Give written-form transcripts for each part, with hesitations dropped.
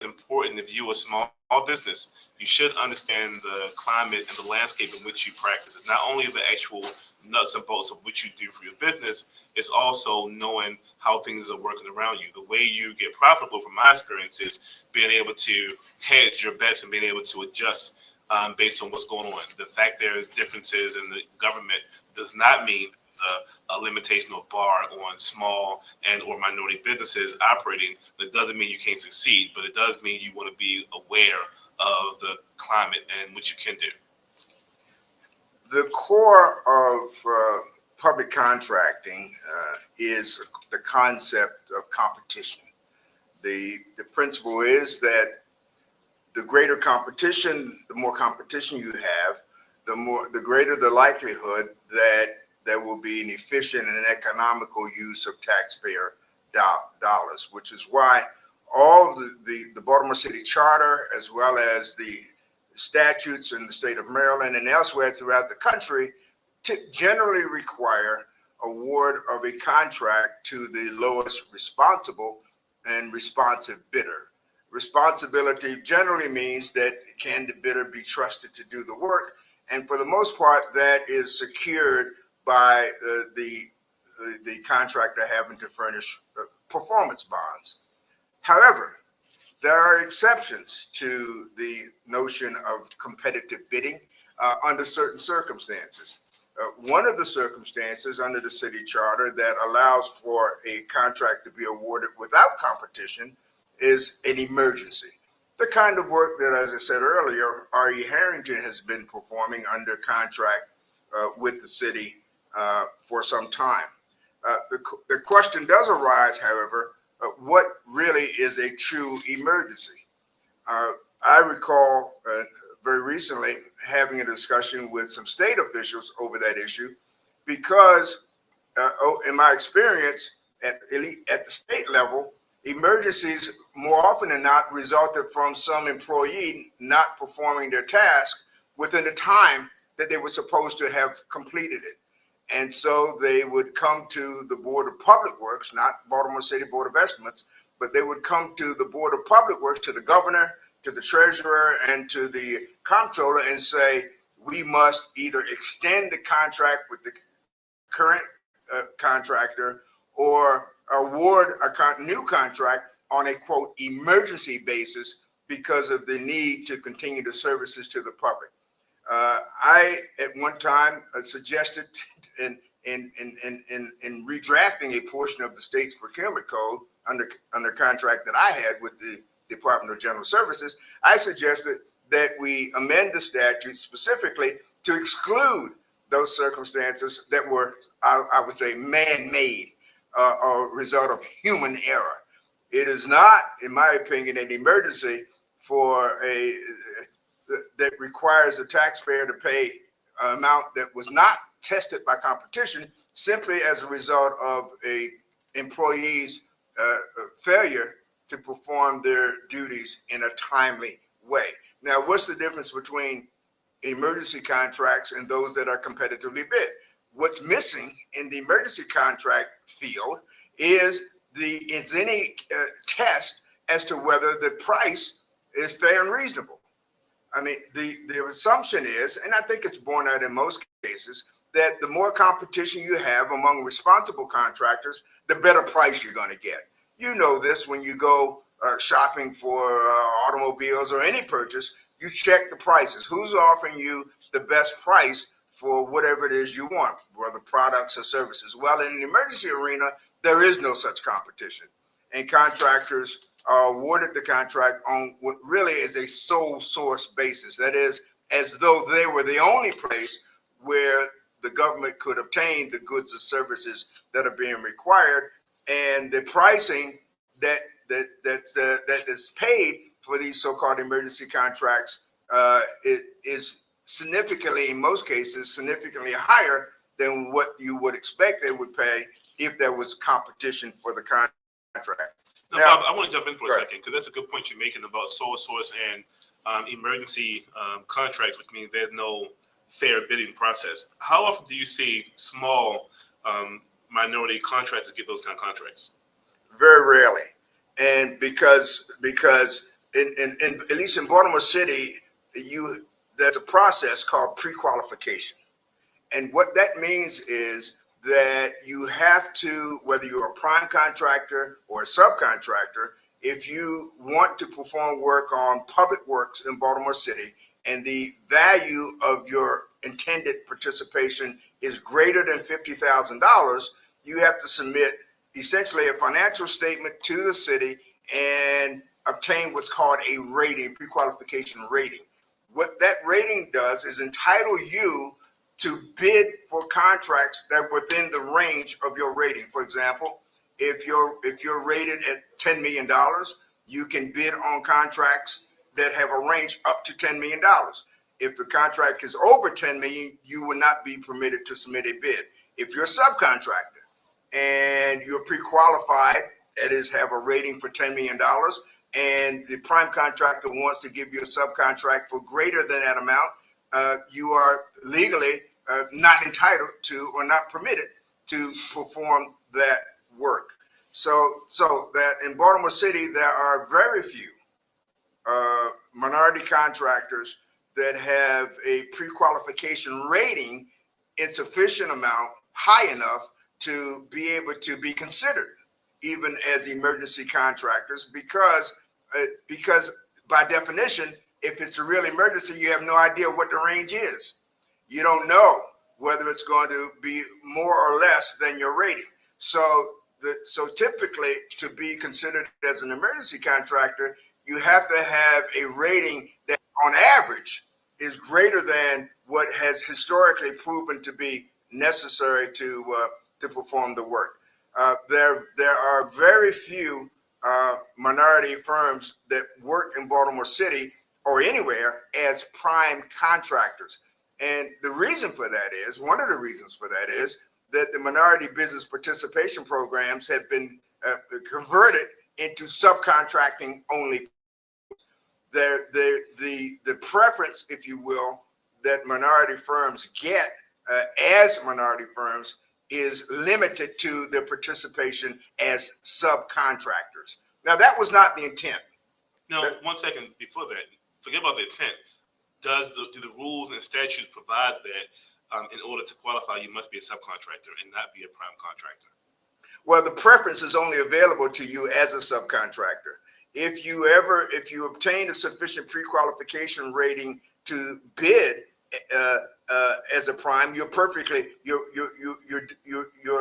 important if you're a small business. You should understand the climate and the landscape in which you practice it. Not only the actual nuts and bolts of what you do for your business, it's also knowing how things are working around you. The way you get profitable, from my experience, is being able to hedge your bets and being able to adjust based on what's going on. The fact there's differences in the government does not mean a limitation or bar on small and or minority businesses operating. It doesn't mean you can't succeed, but it does mean you want to be aware of the climate and what you can do. The core of public contracting is the concept of competition. The principle is that the greater competition, the more competition you have, the greater the likelihood that there will be an efficient and economical use of taxpayer dollars, which is why all the Baltimore City Charter, as well as the statutes in the state of Maryland and elsewhere throughout the country, generally require award of a contract to the lowest responsible and responsive bidder. Responsibility generally means that can the bidder be trusted to do the work, and for the most part, that is secured by the contractor having to furnish performance bonds. However, there are exceptions to the notion of competitive bidding under certain circumstances. One of the circumstances under the city charter that allows for a contract to be awarded without competition is an emergency. The kind of work that, as I said earlier, R.E. Harrington has been performing under contract with the city for some time. The question does arise, however, what really is a true emergency? I recall very recently having a discussion with some state officials over that issue because, in my experience, at the state level, emergencies more often than not resulted from some employee not performing their task within the time that they were supposed to have completed it. And so they would come to the Board of Public Works, not Baltimore City Board of Estimates, but they would come to the Board of Public Works, to the governor, to the treasurer, and to the comptroller and say, we must either extend the contract with the current contractor or award a new contract on a, quote, emergency basis because of the need to continue the services to the public. I, at one time, suggested in redrafting a portion of the state's procurement code under contract that I had with the Department of General Services, I suggested that we amend the statute specifically to exclude those circumstances that were, I would say, man-made or a result of human error. It is not, in my opinion, an emergency for that requires a taxpayer to pay an amount that was not tested by competition simply as a result of a employee's failure to perform their duties in a timely way. Now, what's the difference between emergency contracts and those that are competitively bid? What's missing in the emergency contract field is any test as to whether the price is fair and reasonable. I mean, the assumption is, and I think it's borne out in most cases, that the more competition you have among responsible contractors, the better price you're going to get. You know this when you go shopping for automobiles or any purchase, you check the prices. Who's offering you the best price for whatever it is you want, whether products or services? Well, in the emergency arena, there is no such competition. And contractors are awarded the contract on what really is a sole source basis. That is, as though they were the only place where the government could obtain the goods or services that are being required, and the pricing that is paid for these so-called emergency contracts is significantly, in most cases, significantly higher than what you would expect they would pay if there was competition for the contract. Now, Bob, I want to jump in for a second because that's a good point you're making about sole source and emergency contracts, which means there's no fair bidding process. How often do you see small minority contractors get those kind of contracts? Very rarely, and because at least in Baltimore City, there's a process called pre-qualification. And what that means is that you have to, whether you're a prime contractor or a subcontractor, if you want to perform work on public works in Baltimore City and the value of your intended participation is greater than $50,000, you have to submit essentially a financial statement to the city and obtain what's called a rating, pre-qualification rating. What that rating does is entitle you to bid for contracts that are within the range of your rating. For example, if you're rated at $10 million, you can bid on contracts that have a range up to $10 million. If the contract is over 10 million, you will not be permitted to submit a bid. If you're a subcontractor and you're pre-qualified, that is, have a rating for $10 million, and the prime contractor wants to give you a subcontract for greater than that amount, you are legally not entitled to or not permitted to perform that work. So that in Baltimore City, there are very few minority contractors that have a pre-qualification rating in sufficient amount, high enough to be able to be considered even as emergency contractors, because by definition, if it's a real emergency, you have no idea what the range is. You don't know whether it's going to be more or less than your rating. So typically, to be considered as an emergency contractor, you have to have a rating that on average is greater than what has historically proven to be necessary to perform the work. There are very few minority firms that work in Baltimore City or anywhere as prime contractors. And the reason for that is, one of the reasons for that is that the minority business participation programs have been converted into subcontracting only. The preference, if you will, that minority firms get as minority firms is limited to their participation as subcontractors. Now, that was not the intent. Now, 1 second before that, forget about the intent. Do the rules and statutes provide that in order to qualify, you must be a subcontractor and not be a prime contractor? Well, the preference is only available to you as a subcontractor. If you obtain a sufficient pre-qualification rating to bid as a prime, you're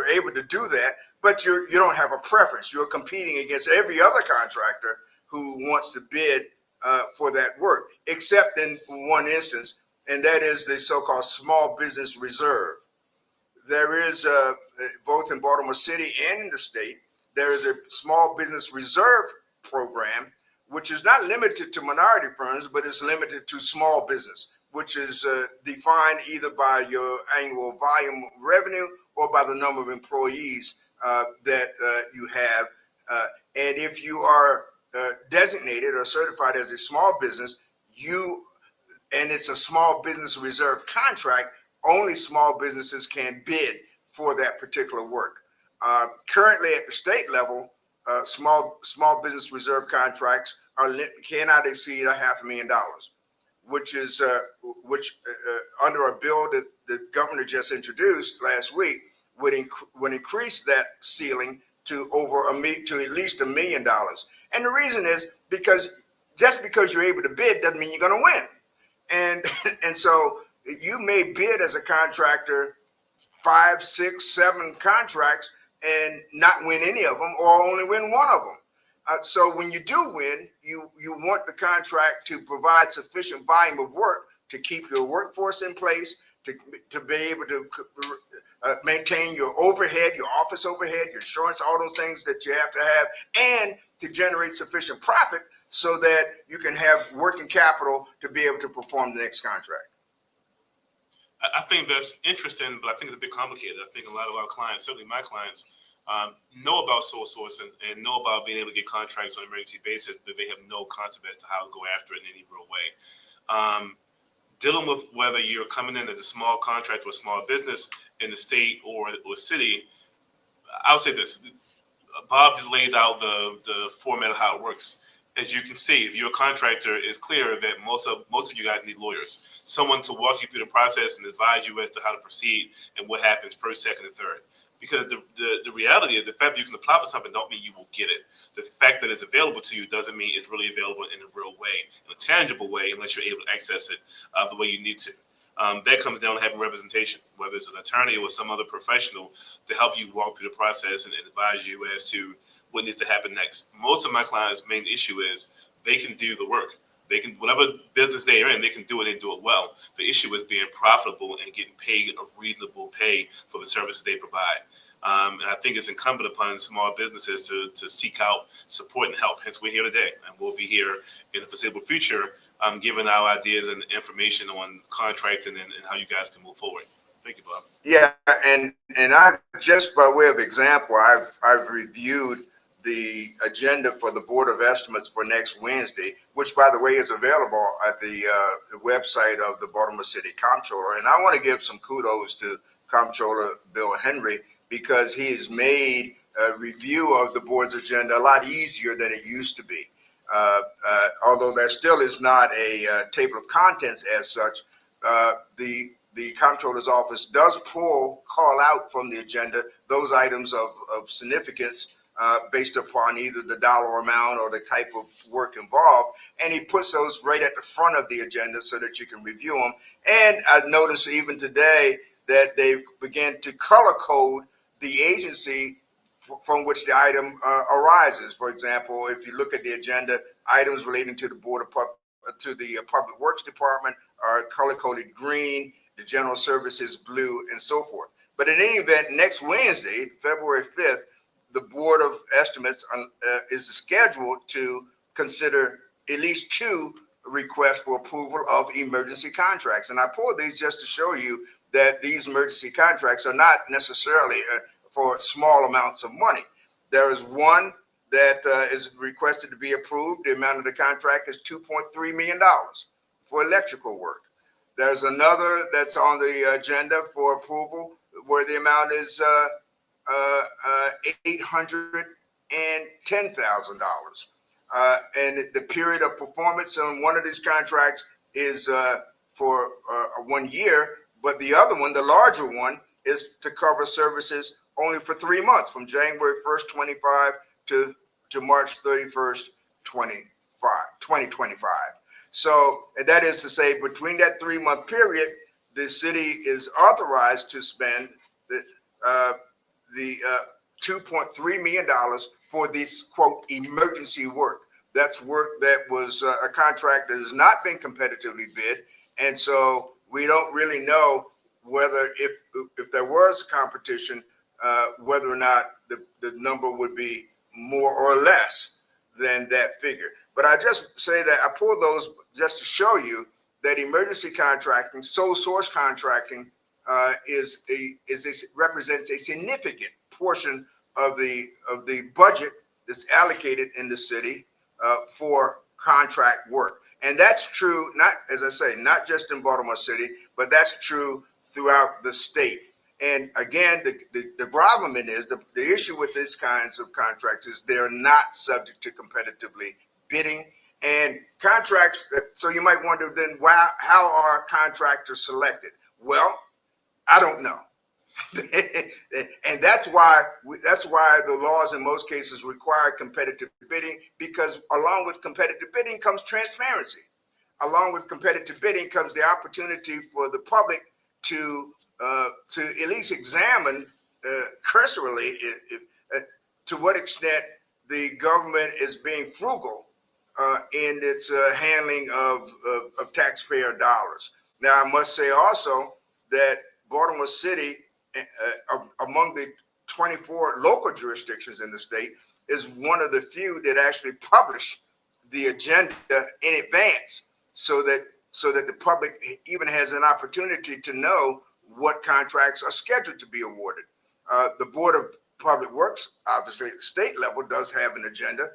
able to do that, but you don't have a preference. You're competing against every other contractor who wants to bid for that work, except in one instance, and that is the so-called small business reserve. There is both in Baltimore City and in the state, there is a small business reserve program, which is not limited to minority firms, but it's limited to small business, which is defined either by your annual volume revenue or by the number of employees that you have. And if you are designated or certified as a small business, and it's a small business reserve contract, only small businesses can bid for that particular work. Currently at the state level, small business reserve contracts cannot exceed $500,000, which is under a bill that the governor just introduced last week would increase that ceiling to at least $1 million. And the reason is because just because you're able to bid doesn't mean you're going to win. And so you may bid as a contractor 5, 6, 7 contracts and not win any of them, or only win one of them. So when you do win, you want the contract to provide sufficient volume of work to keep your workforce in place, to be able to maintain your overhead, your office overhead, your insurance, all those things that you have to have, and to generate sufficient profit so that you can have working capital to be able to perform the next contract. I think that's interesting, but I think it's a bit complicated. I think a lot of our clients, certainly my clients, know about sole sourcing and know about being able to get contracts on an emergency basis, but they have no concept as to how to go after it in any real way. Dealing with whether you're coming in as a small contractor or a small business in the state or city, I'll say this. Bob just laid out the format of how it works. as you can see, if you're a contractor, it's clear that most of you guys need lawyers, someone to walk you through the process and advise you as to how to proceed and what happens first, second, and third. Because the reality is the fact that you can apply for something don't mean you will get it. The fact that it's available to you doesn't mean it's really available in a real way, in a tangible way, unless you're able to access it the way you need to. That comes down to having representation, whether it's an attorney or some other professional to help you walk through the process and advise you as to what needs to happen next. Most of my clients' main issue is they can do the work. They can, whatever business they're in, they can do it and do it well. The issue is being profitable and getting paid a reasonable pay for the services they provide. And I think it's incumbent upon small businesses to seek out support and help. Hence, we're here today, and we'll be here in the foreseeable future, giving our ideas and information on contracting and how you guys can move forward. Thank you, Bob. Yeah, and I just by way of example, I've reviewed the agenda for the Board of Estimates for next Wednesday, which by the way is available at the website of the Baltimore City Comptroller. And I want to give some kudos to Comptroller Bill Henry because he has made a review of the board's agenda a lot easier than it used to be. Although there still is not a table of contents as such, the Comptroller's office does call out from the agenda those items of significance based upon either the dollar amount or the type of work involved, and he puts those right at the front of the agenda so that you can review them. And I've noticed even today that they began to color code the agency from which the item arises. For example, if you look at the agenda, items relating to the Public Works Department are color coded green, the general services blue, and so forth. But in any event, next Wednesday, February 5th, the Board of Estimates is scheduled to consider at least 2 requests for approval of emergency contracts. And I pulled these just to show you that these emergency contracts are not necessarily for small amounts of money. There is one that is requested to be approved. The amount of the contract is $2.3 million for electrical work. There's another that's on the agenda for approval where the amount is $810,000. And the period of performance on one of these contracts is for 1 year, but the other one, the larger one, is to cover services only for 3 months, from January 1st, 25 to March 31st, 2025. So that is to say, between that 3-month period, the city is authorized to spend the $2.3 million for this, quote, emergency work. That's work that was a contract that has not been competitively bid. And so we don't really know whether if there was competition, whether or not the number would be more or less than that figure. But I just say that I pulled those just to show you that emergency contracting, sole source contracting, represents a significant portion of the budget that's allocated in the city for contract work. And that's true, not, as I say, not just in Baltimore City, but that's true throughout the state. And again, the problem is the issue with these kinds of contracts is they're not subject to competitively bidding and contracts. So you might wonder then, how are contractors selected? Well, I don't know. And that's why the laws in most cases require competitive bidding, because along with competitive bidding comes transparency. Along with competitive bidding comes the opportunity for the public to at least examine cursorily to what extent the government is being frugal in its handling of taxpayer dollars. Now, I must say also that Baltimore City, among the 24 local jurisdictions in the state, is one of the few that actually publish the agenda in advance, so that the public even has an opportunity to know what contracts are scheduled to be awarded. The Board of Public Works, obviously at the state level, does have an agenda,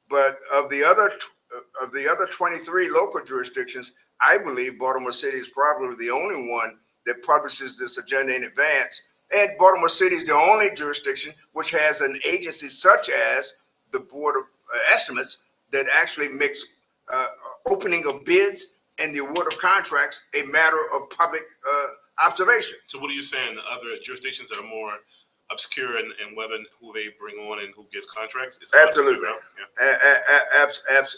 but of the other 23 local jurisdictions, I believe Baltimore City is probably the only one that publishes this agenda in advance. And Baltimore City is the only jurisdiction which has an agency such as the Board of Estimates that actually makes opening of bids and the award of contracts a matter of public observation. So what are you saying? Other jurisdictions that are more obscure in whether who they bring on and who gets contracts? It's Absolutely. Yeah.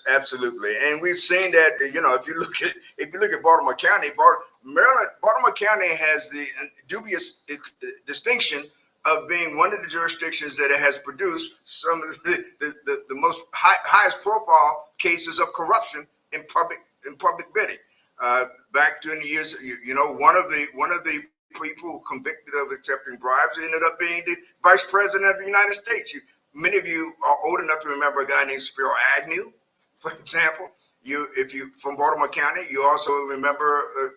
Absolutely. And we've seen that, if you look at Baltimore County, Maryland, Baltimore County has the dubious distinction of being one of the jurisdictions that has produced some of the most highest profile cases of corruption in public bidding. Back during the years, one of the people convicted of accepting bribes ended up being the Vice President of the United States. Many of you are old enough to remember a guy named Spiro Agnew, for example. If you from Baltimore County, you also remember a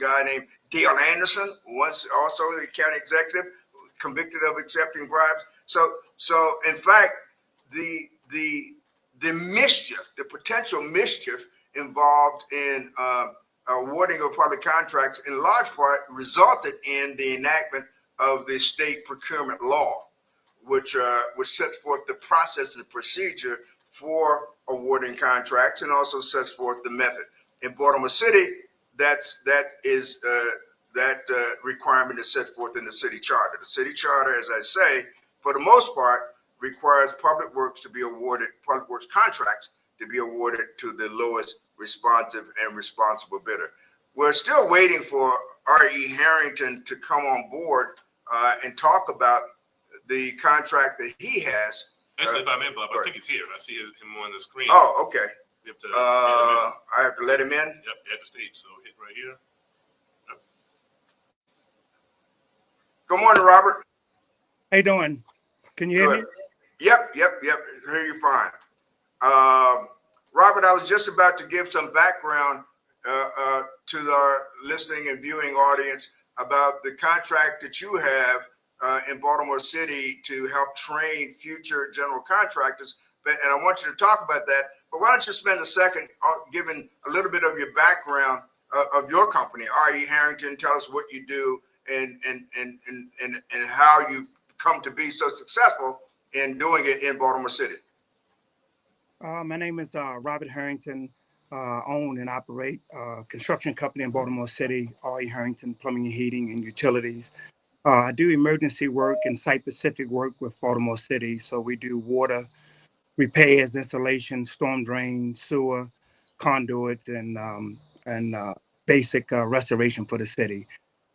guy named Dale Anderson, once also the county executive, convicted of accepting bribes. So in fact, the mischief, the potential mischief involved in awarding of public contracts in large part resulted in the enactment of the state procurement law, which sets forth the process and procedure for awarding contracts and also sets forth the method. In Baltimore City, that requirement is set forth in the city charter. The city charter, as I say, for the most part, requires public works contracts to be awarded to the lowest responsive and responsible bidder. We're still waiting for R.E. Harrington to come on board and talk about the contract that he has. Actually, if I may, Bob, I think he's here. I see him on the screen. Oh, okay. You have to I have to let him in? Yep, at the stage. So hit right here. Yep. Good morning, Robert. How you doing? Can you hear me? Yep. Hear you fine. Robert, I was just about to give some background to our listening and viewing audience about the contract that you have in Baltimore City to help train future general contractors. And I want you to talk about that. But why don't you spend a second giving a little bit of your background of your company, R.E. Harrington. Tell us what you do and how you come to be so successful in doing it in Baltimore City. My name is Robert Harrington. Own and operate a construction company in Baltimore City, R.E. Harrington Plumbing and Heating and Utilities. I do emergency work and site-specific work with Baltimore City. So we do water repairs, installation, storm drain, sewer, conduit, and basic restoration for the city.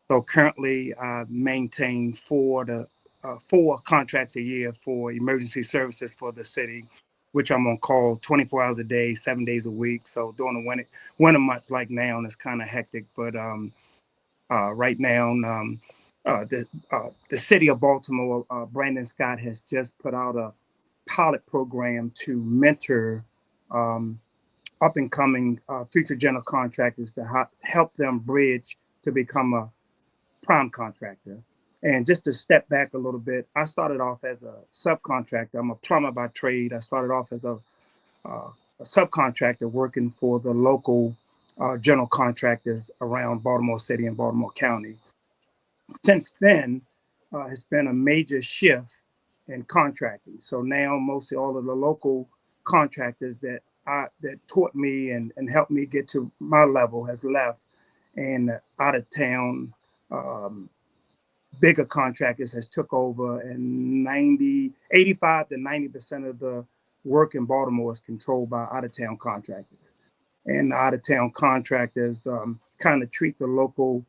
So currently, I maintain four contracts a year for emergency services for the city, which I'm on call 24 hours a day, 7 days a week. So during the winter months like now, it's kind of hectic. But right now, the city of Baltimore, Brandon Scott has just put out a pilot program to mentor up and coming future general contractors to help them bridge to become a prime contractor. And just to step back a little bit, I started off as a subcontractor. I'm a plumber by trade. I started off as a subcontractor working for the local general contractors around Baltimore City and Baltimore County. Since then, it's been a major shift in contracting. So now mostly all of the local contractors that taught me and helped me get to my level has left, and out of town bigger contractors has took over, and 85 to 90% of the work in Baltimore is controlled by out of town contractors. And out of town contractors kind of treat the local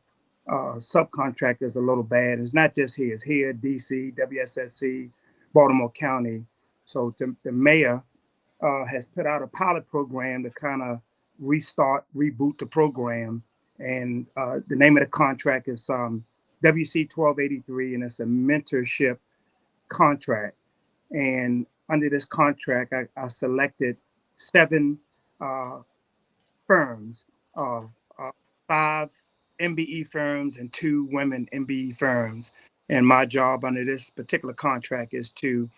subcontractors a little bad. It's not just here, it's here, DC, WSSC, Baltimore County. So the mayor has put out a pilot program to kind of reboot the program. And the name of the contract is WC 1283, and it's a mentorship contract. And under this contract, I selected 7 firms, uh, 5 MBE firms and 2 women MBE firms. And my job under this particular contract is to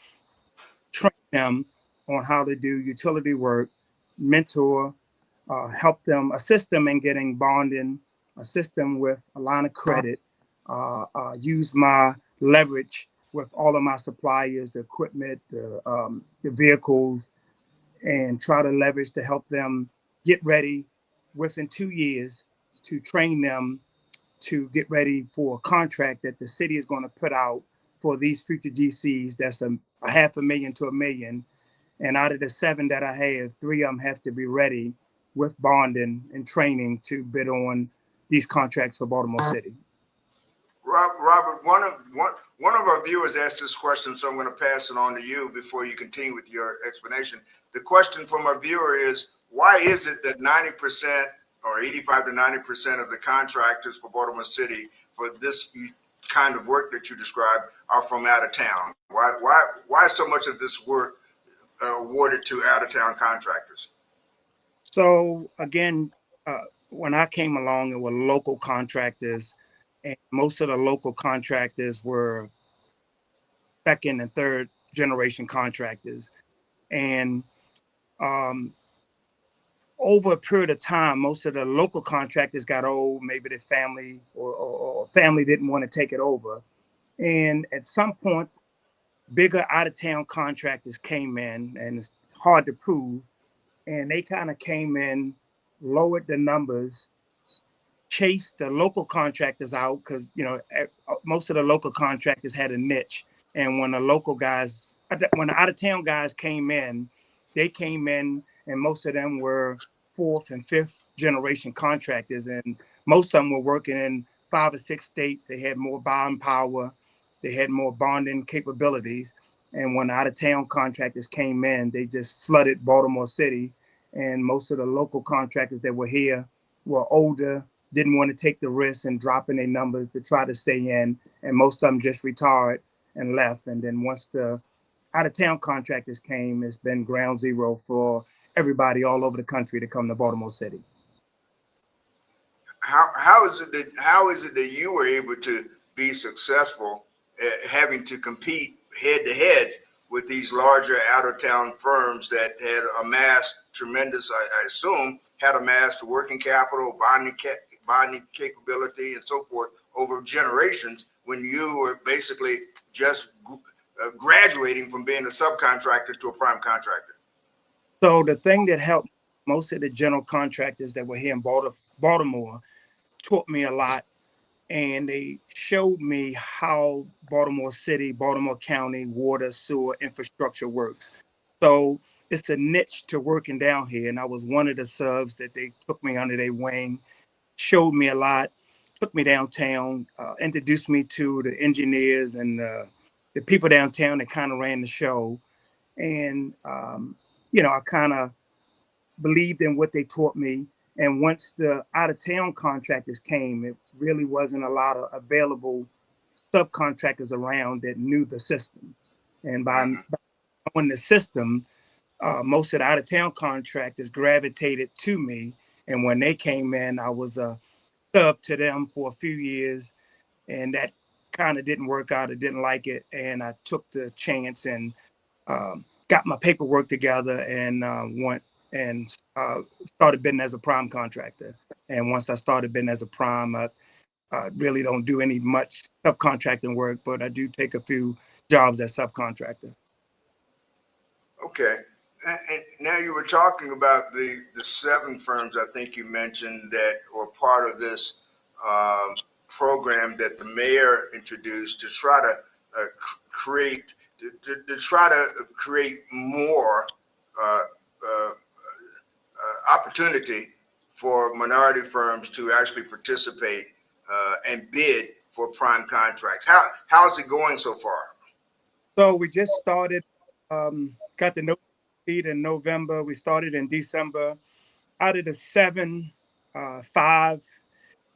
train them on how to do utility work, mentor, help them, assist them in getting bonding, assist them with a line of credit, use my leverage with all of my suppliers, the equipment, the vehicles, and try to leverage to help them get ready within 2 years to train them to get ready for a contract that the city is going to put out for these future GCs. That's a half a million to $1 million. And out of the 7 that I have, 3 of them have to be ready with bonding and training to bid on these contracts for Baltimore City. Robert, one of our viewers asked this question, so I'm going to pass it on to you before you continue with your explanation. The question from our viewer is, why is it that 90% or 85 to 90% of the contractors for Baltimore City for this kind of work that you described are from out of town? Why so much of this work awarded to out of town contractors? So again, when I came along, it were local contractors, and most of the local contractors were second and third generation contractors. And um, over a period of time, most of the local contractors got old. Maybe their family or family didn't want to take it over. And at some point, bigger out of town contractors came in, and it's hard to prove. And they kind of came in, lowered the numbers, chased the local contractors out because most of the local contractors had a niche. And when the local guys, when the out of town guys came in, they came in, and most of them were fourth and fifth generation contractors, and most of them were working in 5 or 6 states. They had more buying power, they had more bonding capabilities. And when out of town contractors came in, they just flooded Baltimore City. And most of the local contractors that were here were older, didn't want to take the risk and dropping their numbers to try to stay in. And most of them just retired and left. And then once the out of town contractors came, it's been ground zero for everybody all over the country to come to Baltimore City. How is it that you were able to be successful at having to compete head to head with these larger out of town firms that had amassed tremendous, I assume, had amassed working capital, bonding capability, and so forth over generations, when you were basically just graduating from being a subcontractor to a prime contractor? So the thing that helped most of the general contractors that were here in Baltimore taught me a lot, and they showed me how Baltimore City, Baltimore County water, sewer infrastructure works. So it's a niche to working down here, and I was one of the subs that they took me under their wing, showed me a lot, took me downtown, introduced me to the engineers and the people downtown that kind of ran the show. And, I kind of believed in what they taught me. And once the out of town contractors came, it really wasn't a lot of available subcontractors around that knew the system. And by knowing the system, most of the out of town contractors gravitated to me. And when they came in, I was a sub to them for a few years, and that kind of didn't work out. I didn't like it, and I took the chance and got my paperwork together and went and started bidding as a prime contractor. And once I started bidding as a prime, I really don't do any much subcontracting work, but I do take a few jobs as subcontractor. Okay. And now you were talking about the 7 firms I think you mentioned that were part of this program that the mayor introduced to try to create more opportunity for minority firms to actually participate and bid for prime contracts. How's it going so far? So we just started, got the notice in November. We started in December. Out of the 7, 5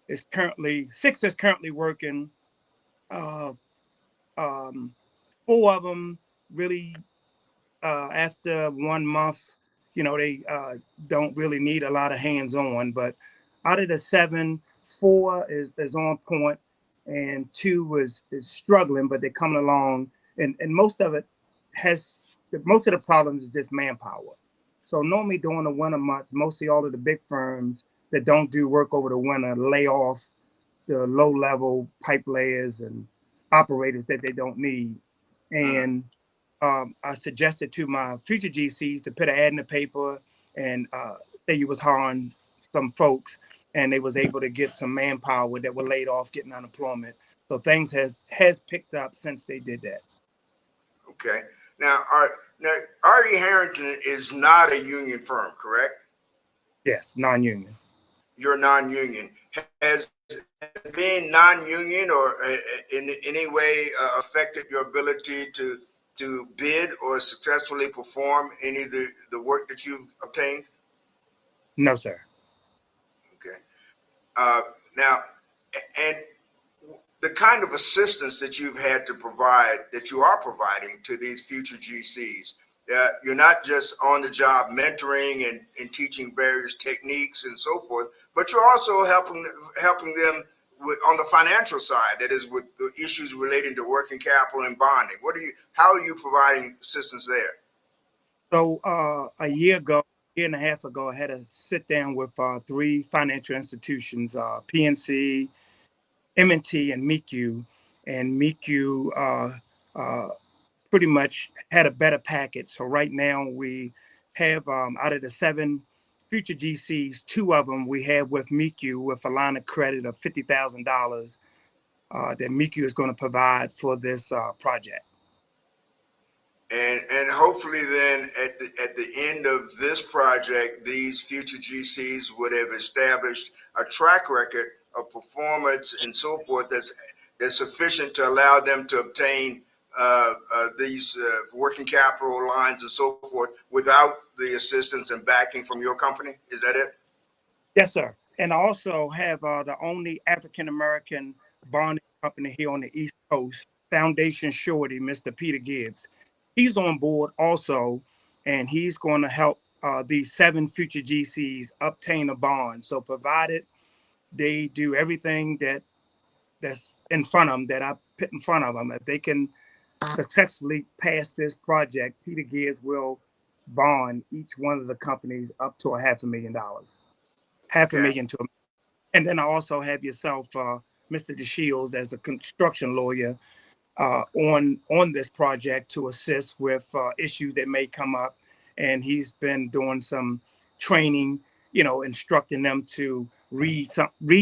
is currently 6 is currently working. Uh, 4 of them really after 1 month, they don't really need a lot of hands-on. But out of the 7, 4 is on point, and 2 is struggling, but they're coming along. And most of it most of the problems is just manpower. So normally during the winter months, mostly all of the big firms that don't do work over the winter lay off the low-level pipe layers and operators that they don't need. And I suggested to my future GCs to put an ad in the paper and say you was hiring some folks, and they was able to get some manpower that were laid off, getting unemployment. So things has picked up since they did that. Okay. Now, R.E. Harrington is not a union firm, correct? Yes, non-union. You're non-union. Has being non-union or in any way affected your ability to bid or successfully perform any of the work that you've obtained? No, sir. Okay. Uh, Now, and the kind of assistance that you've had to provide, that you are providing to these future GCs, you're not just on the job mentoring and teaching various techniques and so forth, but you're also helping them on the financial side, that is with the issues relating to working capital and bonding. How are you providing assistance there? So a year and a half ago, I had to sit down with three financial institutions, PNC, M&T, and MECU. And MECU pretty much had a better package. So right now we have out of the 7 future GCs, 2 of them we have with MECU with a line of credit of $50,000 that MECU is going to provide for this project. And hopefully then at the end of this project, these future GCs would have established a track record of performance and so forth that's sufficient to allow them to obtain these working capital lines and so forth without the assistance and backing from your company. Is that it? Yes, sir. And I also have the only African-American bonding company here on the East Coast, Foundation Surety, Mr. Peter Gibbs. He's on board also, and he's going to help these 7 future GCs obtain a bond. So provided they do everything that's in front of them, that I put in front of them, if they can successfully pass this project, Peter Gibbs will bond each one of the companies up to $500,000. Half a Okay. million to a, and then I also have yourself, Mr. Dashiell, as a construction lawyer on this project to assist with issues that may come up. And he's been doing some training, instructing them to read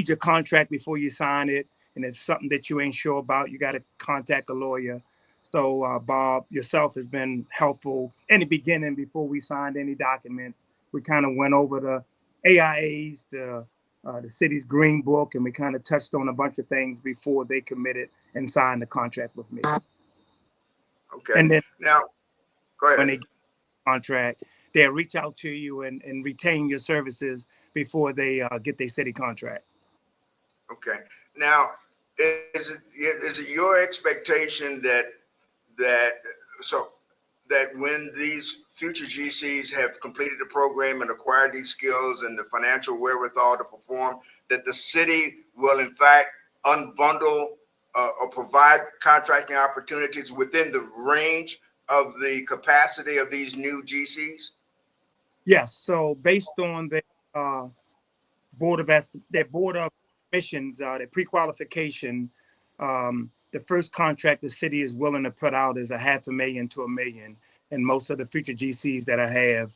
your contract before you sign it. And if something that you ain't sure about, you got to contact a lawyer. So Bob, yourself has been helpful in the beginning before we signed any documents. We kind of went over the AIAs, the city's green book, and we kind of touched on a bunch of things before they committed and signed the contract with me. Okay. And then Now, go ahead. when they get the contract, they'll reach out to you and retain your services before they get their city contract. Okay. Now, is it your expectation that when these future GCs have completed the program and acquired these skills and the financial wherewithal to perform, that the city will in fact unbundle or provide contracting opportunities within the range of the capacity of these new GCs? Yes. So based on the their board of missions, their pre-qualification, the first contract the city is willing to put out is $500,000 to $1 million. And most of the future GCs that I have,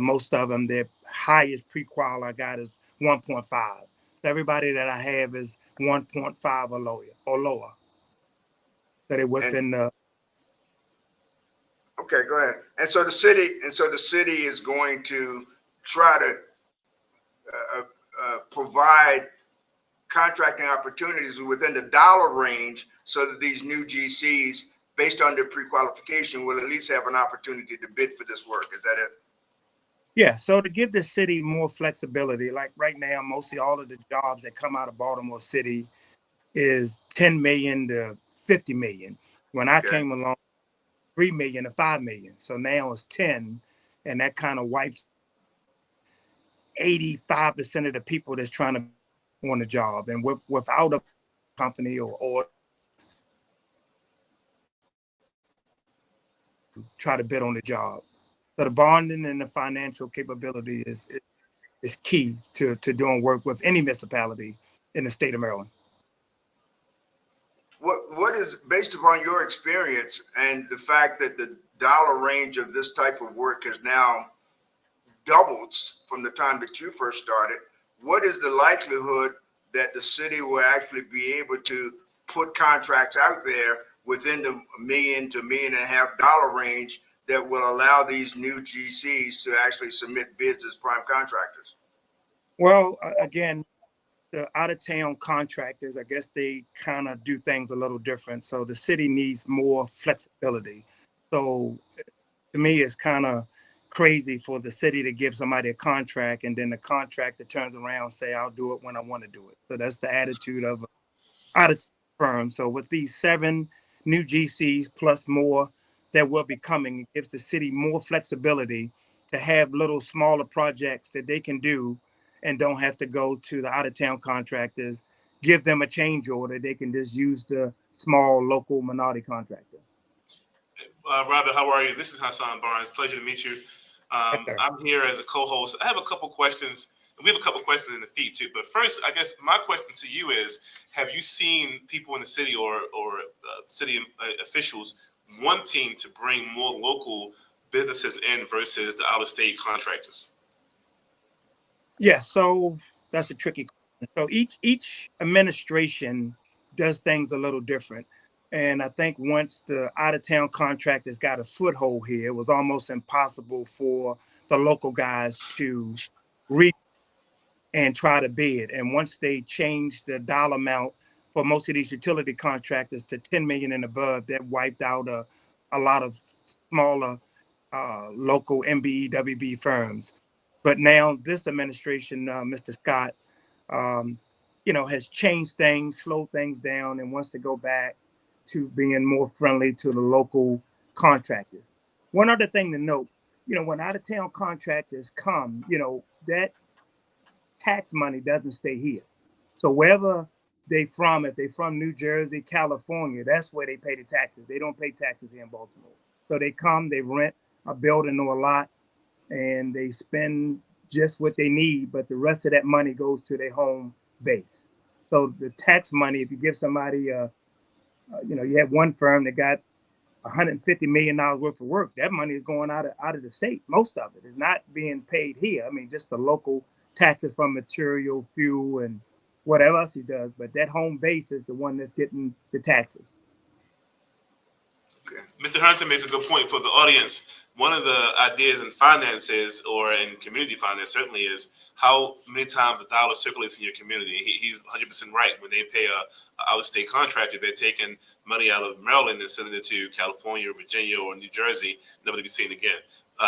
most of them, their highest pre-qual I got is 1.5. So everybody that I have is 1.5 or lower. So they're within the. Okay, go ahead. And so the city is going to try to provide contracting opportunities within the dollar range so that these new GCs, based on their pre-qualification, will at least have an opportunity to bid for this work. Is that it? Yeah, so to give the city more flexibility, like right now, mostly all of the jobs that come out of Baltimore City is 10 million to 50 million. When I came along, 3 million to 5 million. So now it's 10, and that kind of wipes 85% of the people that's trying to on the job. And without a company or try to bid on the job. So the bonding and the financial capability is key to doing work with any municipality in the state of Maryland. What is, based upon your experience and the fact that the dollar range of this type of work has now doubled from the time that you first started. What is the likelihood that the city will actually be able to put contracts out there within the $1 to $1.5 million range that will allow these new GCs to actually submit bids as prime contractors? Well, again, the out-of-town contractors, I guess they kind of do things a little different. So the city needs more flexibility. So to me, it's kind of crazy for the city to give somebody a contract and then the contractor turns around and say, I'll do it when I want to do it. So that's the attitude of out-of-town firm. So with these 7 new GCs plus more that will be coming, it gives the city more flexibility to have little smaller projects that they can do and don't have to go to the out-of-town contractors, give them a change order. They can just use the small local minority contractor. Robert, how are you? This is Hassan Barnes. Pleasure to meet you. Yes, sir. I'm here as a co-host. I have a couple questions. We have a couple questions in the feed too. But first, I guess my question to you is: have you seen people in the city or city officials wanting to bring more local businesses in versus the out-of-state contractors? Yeah, so that's a tricky question. So each administration does things a little different. And I think once the out-of-town contractors got a foothold here, it was almost impossible for the local guys to reach and try to bid. And once they changed the dollar amount for most of these utility contractors to 10 million and above, that wiped out a lot of smaller local MBE, WB firms. But now this administration, Mr. Scott, um, has changed things, slowed things down, and wants to go back to being more friendly to the local contractors. One other thing to note, when out of town contractors come, that tax money doesn't stay here. So wherever they from, if they from New Jersey, California, that's where they pay the taxes. They don't pay taxes here in Baltimore. So they come, they rent a building or a lot, and they spend just what they need, but the rest of that money goes to their home base. So the tax money, if you give somebody, you have one firm that got $150 million worth of work, that money is going out of the state. Most of it is not being paid here. I mean, just the local taxes from material, fuel, and whatever else he does. But that home base is the one that's getting the taxes. Okay. Mr. Hunter makes a good point for the audience. One of the ideas in finances or in community finance certainly is how many times the dollar circulates in your community. He's 100% right. When they pay a out-of-state contractor, they're taking money out of Maryland and sending it to California or Virginia or New Jersey, never to be seen again.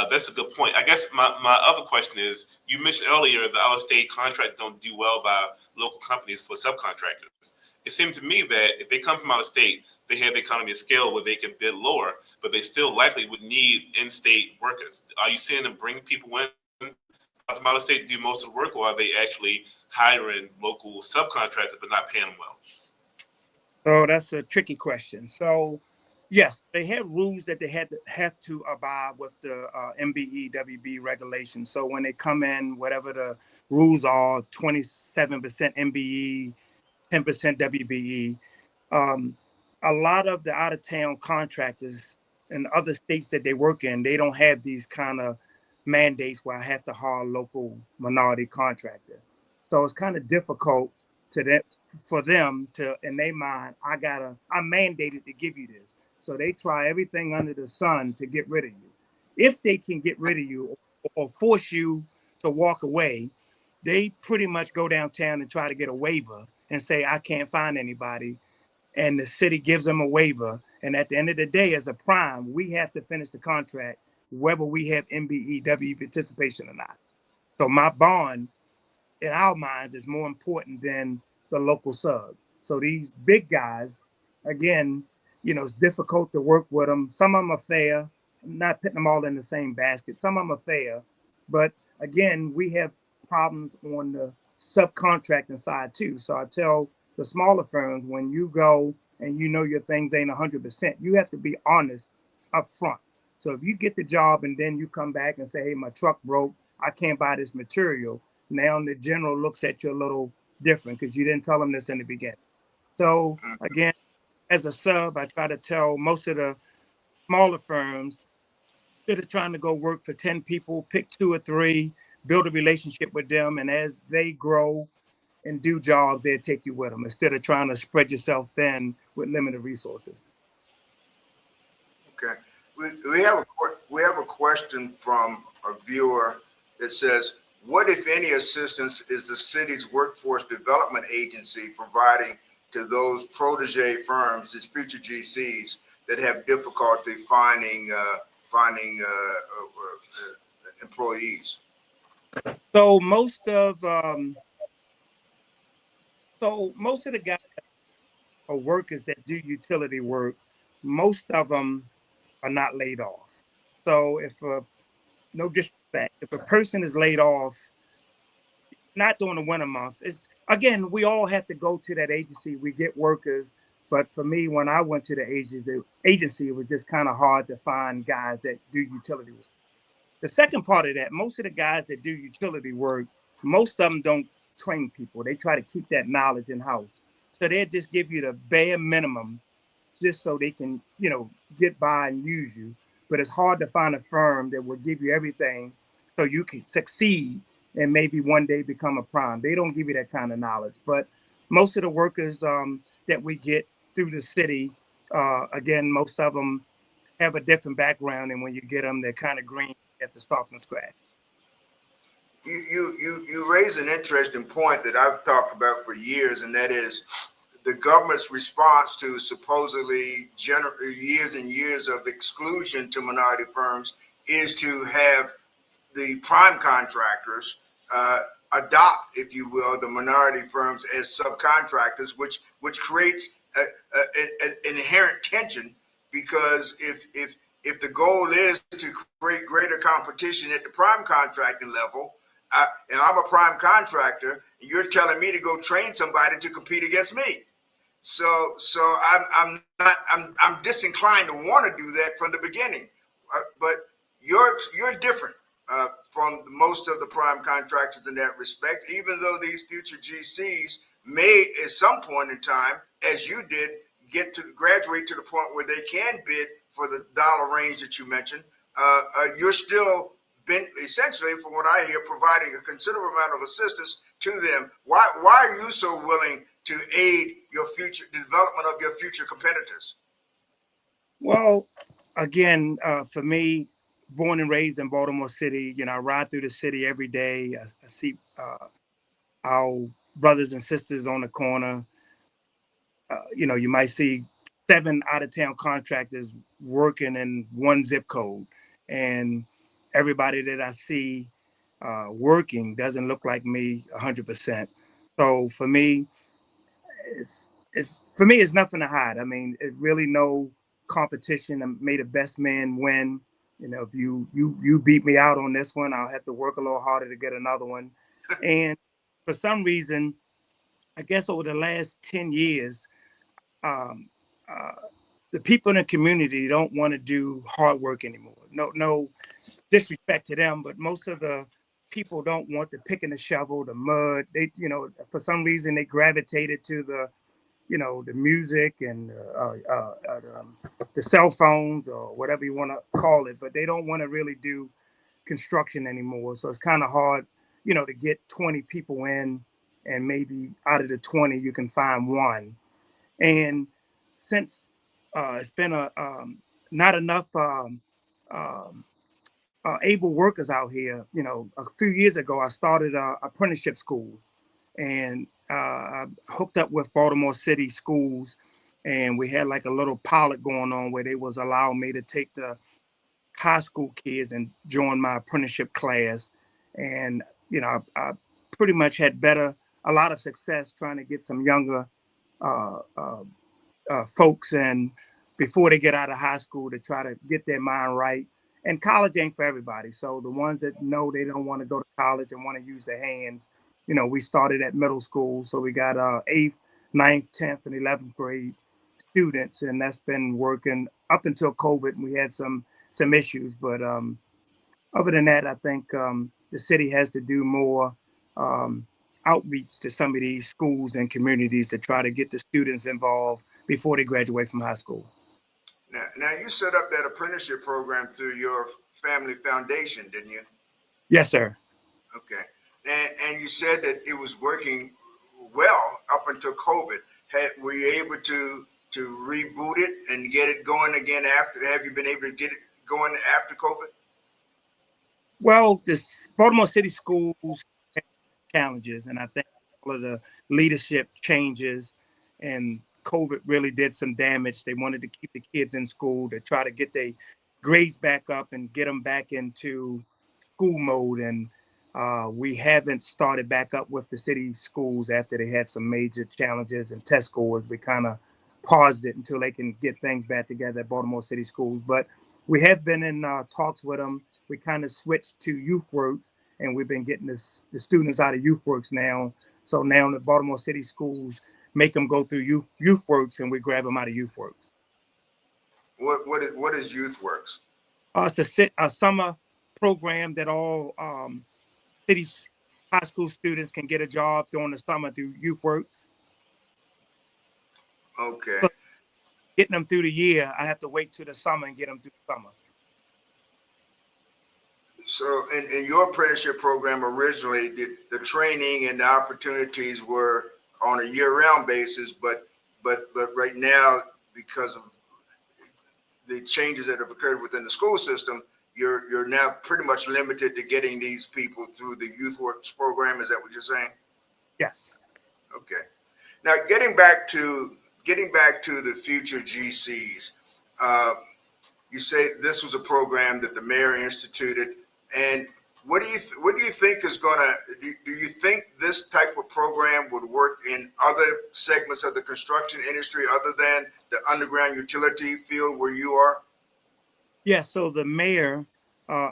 That's a good point. I guess my other question is, you mentioned earlier the out-of-state contract don't do well by local companies for subcontractors. It seemed to me that if they come from out of state, they have the economy of scale where they can bid lower, but they still likely would need in-state workers. Are you seeing them bring people in from out of state to do most of the work, or are they actually hiring local subcontractors but not paying them well? So that's a tricky question. So yes, they have rules that they have to abide with the MBE, WB regulations. So when they come in, whatever the rules are, 27% MBE, 10% WBE. Um, a lot of the out of town contractors in other states that they work in, they don't have these kind of mandates where I have to hire a local minority contractor. So it's kind of difficult to them for them to, in their mind, I'm mandated to give you this. So they try everything under the sun to get rid of you. If they can get rid of you or force you to walk away, they pretty much go downtown and try to get a waiver and say, I can't find anybody. And the city gives them a waiver. And at the end of the day, as a prime, we have to finish the contract, whether we have MBEW participation or not. So my bond in our minds is more important than the local sub. So these big guys, again, it's difficult to work with them. Some of them are fair. I'm not putting them all in the same basket. Some of them are fair. But again, we have problems on the subcontracting side too. So I tell the smaller firms, when you go and your things ain't 100%, you have to be honest up front. So if you get the job and then you come back and say, hey, my truck broke, I can't buy this material, now the general looks at you a little different because you didn't tell them this in the beginning. So again, as a sub, I try to tell most of the smaller firms, Instead of trying to go work for 10 people, pick 2 or 3, build a relationship with them, and as they grow and do jobs, they'll take you with them instead of trying to spread yourself thin with limited resources. Okay. We have a question from a viewer that says, what, if any, assistance is the city's workforce development agency providing to those protege firms, these future GCs, that have difficulty finding employees? So most of the guys or workers that do utility work, most of them are not laid off. So no disrespect, if a person is laid off, not during the winter months, it's again, we all have to go to that agency. We get workers, but for me, when I went to the agency, it was just kind of hard to find guys that do utility work. The second part of that, most of the guys that do utility work, most of them don't train people. They try to keep that knowledge in house. So they'll just give you the bare minimum just so they can, get by and use you. But it's hard to find a firm that will give you everything so you can succeed and maybe one day become a prime. They don't give you that kind of knowledge. But most of the workers that we get through the city, again, most of them have a different background, and when you get them, they're kind of green. You have to start from scratch. You raise an interesting point that I've talked about for years, and that is the government's response to supposedly years and years of exclusion to minority firms is to have the prime contractors adopt, if you will, the minority firms as subcontractors, which creates an inherent tension, because if the goal is to create greater competition at the prime contracting level, and I'm a prime contractor, you're telling me to go train somebody to compete against me. So I'm disinclined to want to do that from the beginning. But you're different from most of the prime contractors in that respect, even though these future GCs may at some point in time, as you did, get to graduate to the point where they can bid for the dollar range that you mentioned. You're still been essentially, from what I hear, providing a considerable amount of assistance to them. Why are you so willing to aid your future development of your future competitors? Well, again, for me, born and raised in Baltimore City, I ride through the city every day. I see our brothers and sisters on the corner. You might see 7 out-of-town contractors working in one zip code, and everybody that I see working doesn't look like me 100%. So for me, it's nothing to hide. I mean, it's really no competition. And may the best man win. If you beat me out on this one, I'll have to work a little harder to get another one. And for some reason, I guess over the last 10 years, um, uh, the people in the community don't want to do hard work anymore. No disrespect to them, but most of the people don't want the pick and the shovel, the mud. For some reason, they gravitated to the music and the cell phones or whatever you want to call it, but they don't want to really do construction anymore. So it's kind of hard, to get 20 people in, and maybe out of the 20 you can find one. And since it's been not enough um, able workers out here, a few years ago I started a apprenticeship school, and I hooked up with Baltimore City schools, and we had like a little pilot going on where they was allowing me to take the high school kids and join my apprenticeship class. And I pretty much had a lot of success trying to get some younger uh, uh, folks in before they get out of high school to try to get their mind right. And college ain't for everybody. So the ones that know they don't want to go to college and want to use their hands, we started at middle school. So we got 8th, 9th, 10th, and 11th grade students, and that's been working up until COVID. And we had some issues, but other than that, I think the city has to do more um, outreach to some of these schools and communities to try to get the students involved before they graduate from high school. Now you set up that apprenticeship program through your family foundation, didn't you? Yes, sir. Okay. And you said that it was working well up until COVID. Were you able to reboot it and get it going again after? Have you been able to get it going after COVID? Well, the Baltimore City schools have challenges, and I think all of the leadership changes and COVID really did some damage. They wanted to keep the kids in school to try to get their grades back up and get them back into school mode. And we haven't started back up with the city schools after they had some major challenges and test scores. We kind of paused it until they can get things back together at Baltimore City schools. But we have been in talks with them. We kind of switched to youth works, and we've been getting the students out of youth works now. So now the Baltimore City schools make them go through youth works, and we grab them out of youth works. What is Youth Works? It's a summer program that all city high school students can get a job during the summer through youth works. Okay. So getting them through the year, I have to wait till the summer and get them through the summer. So in your apprenticeship program originally, the training and the opportunities were on a year-round basis, but right now, because of the changes that have occurred within the school system, you're now pretty much limited to getting these people through the Youth Works program. Is that what you're saying? Yes. Okay. Now getting back to the future GCs, you say this was a program that the mayor instituted, and what do you think is gonna do you think this type of program would work in other segments of the construction industry other than the underground utility field where you are? Yeah, so the mayor,